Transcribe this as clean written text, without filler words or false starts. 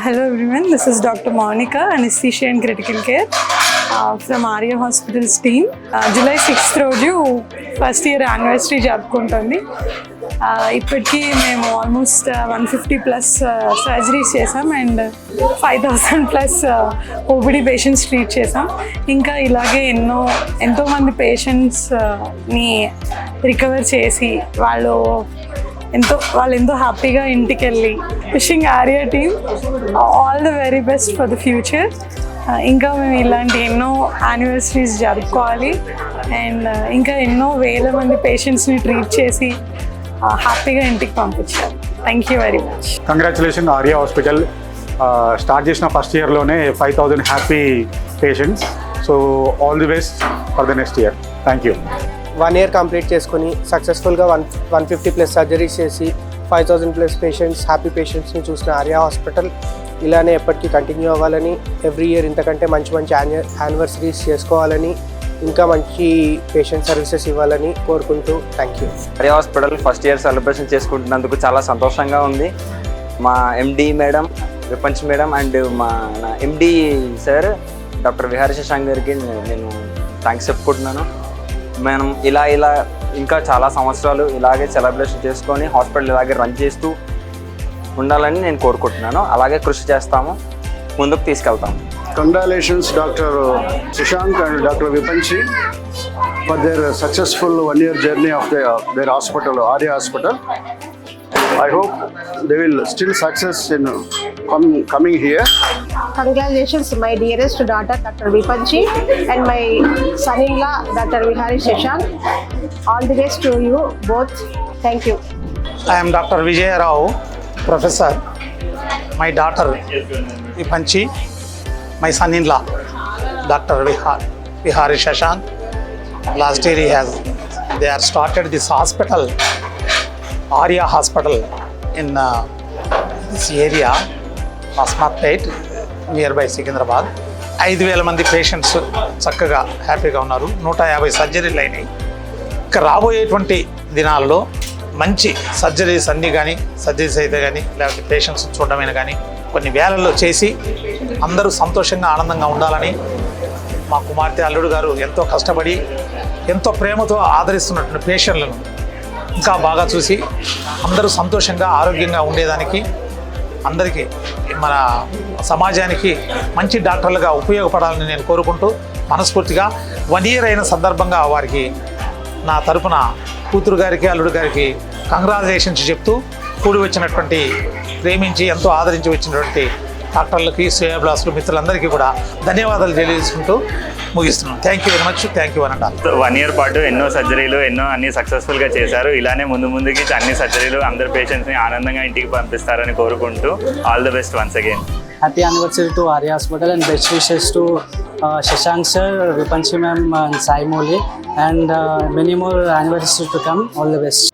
Hello everyone, this is Dr. Monica, anesthesia and critical care from Arya Hospital's team. July 6th రోజు first year anniversary జరుపుకుంటుంది. ఇప్పటికీ మేము almost 150+ surgeries చేసాం and 5,000+ OPD patients treat చేసాం. ఇంకా ఇలాగే ఎంతోమంది పేషెంట్స్ని రికవర్ చేసి వాళ్ళు ఎంతో హ్యాపీగా ఇంటికి వెళ్ళి wishing Arya team all the very best for the future. ఇంకా మేము ఇలాంటి ఎన్నో యానివర్సరీస్ జరుపుకోవాలి అండ్ ఇంకా ఎన్నో వేల మంది పేషెంట్స్ని ట్రీట్ చేసి హ్యాపీగా ఇంటికి పంపించాలి. Thank you very much. Congratulation Arya hospital. Start చేసిన ఫస్ట్ ఇయర్లోనే 5,000 happy patients. So all the best for the next year. Thank you. 1 year complete చేసుకొని సక్సెస్ఫుల్గా 150+ సర్జరీస్ చేసి 5,000+ పేషెంట్స్ హ్యాపీ పేషెంట్స్ని చూసిన ఆర్యా హాస్పిటల్ ఇలానే ఎప్పటికీ కంటిన్యూ అవ్వాలని, ఎవ్రీ ఇయర్ ఇంతకంటే మంచి యానివర్సరీస్ చేసుకోవాలని, ఇంకా మంచి పేషెంట్ సర్వీసెస్ ఇవ్వాలని కోరుకుంటూ thank you. Arya hospital first year celebration చేసుకుంటున్నందుకు చాలా సంతోషంగా ఉంది. మా MD madam, Vipanch madam and మా MD sir doctor Vihari Shashank గారికి నేను థ్యాంక్స్ చెప్పుకుంటున్నాను. మనం ఇలా ఇంకా చాలా సంవత్సరాలు ఇలాగే సెలబ్రేషన్ చేసుకొని హాస్పిటల్ ఇలాగే రన్ చేస్తూ ఉండాలని నేను కోరుకుంటున్నాను. అలాగే కృషి చేస్తాము, ముందుకు తీసుకెళ్తాము. Congratulations Dr. Shashank and Dr. Vipanchi for their successful 1 year journey of their hospital, Arya Hospital. I hope they will still success in coming here. Congratulations my dearest daughter Dr. Vipanchi and my son-in-law Dr. Vihari Shashank. All the best to you both. Thank you. I am Dr. Vijay Rao, Professor. My daughter Vipanchi, my son-in-law Dr. Vihari Shashank. Last year they are started this hospital, Arya Hospital in this area, Asmatpet, nearby Secunderabad. 5,000 మంది patients చక్కగా హ్యాపీగా ఉన్నారు. 150 సర్జరీలు అయినాయి. ఇక రాబోయేటువంటి దినాల్లో మంచి సర్జరీస్ అన్నీ కానీ, సర్జరీస్ అయితే కానీ, లేకపోతే పేషెంట్స్ చూడడమైనా కానీ కొన్ని వేలల్లో చేసి అందరూ సంతోషంగా ఆనందంగా ఉండాలని మా కుమార్తె అల్లుడు గారు ఎంతో కష్టపడి ఎంతో ప్రేమతో ఆదరిస్తున్నటువంటి పేషెంట్లను ఇంకా బాగా చూసి అందరూ సంతోషంగా ఆరోగ్యంగా ఉండేదానికి, అందరికీ మన సమాజానికి మంచి డాక్టర్లుగా ఉపయోగపడాలని నేను కోరుకుంటూ మనస్ఫూర్తిగా 1 year అయిన సందర్భంగా వారికి నా తరపున కూతురు గారికి అల్లుడు గారికి కంగ్రాచులేషన్స్ చెప్తూ కూడి వచ్చినటువంటి ప్రేమించి ఎంతో ఆదరించి వచ్చినటువంటి డాక్టర్లకి, శ్రేయోభిలాషులు, మిత్రులందరికీ కూడా ధన్యవాదాలు తెలియజేసుకుంటూ ముగిస్తున్నాను. Thank you very much. Thank you అనండి. 1 year పాటు ఎన్నో సర్జరీలు అన్ని సక్సెస్ఫుల్గా చేశారు. ఇలానే ముందుకి అన్ని సర్జరీలు అందరు పేషెంట్స్ని ఆనందంగా ఇంటికి పంపిస్తారని కోరుకుంటూ all the best once again. Happy anniversary to Arya Hospital and best wishes to Shashank sir, Vipanchi ma'am and Sai Moli and many more anniversaries to come. All the best.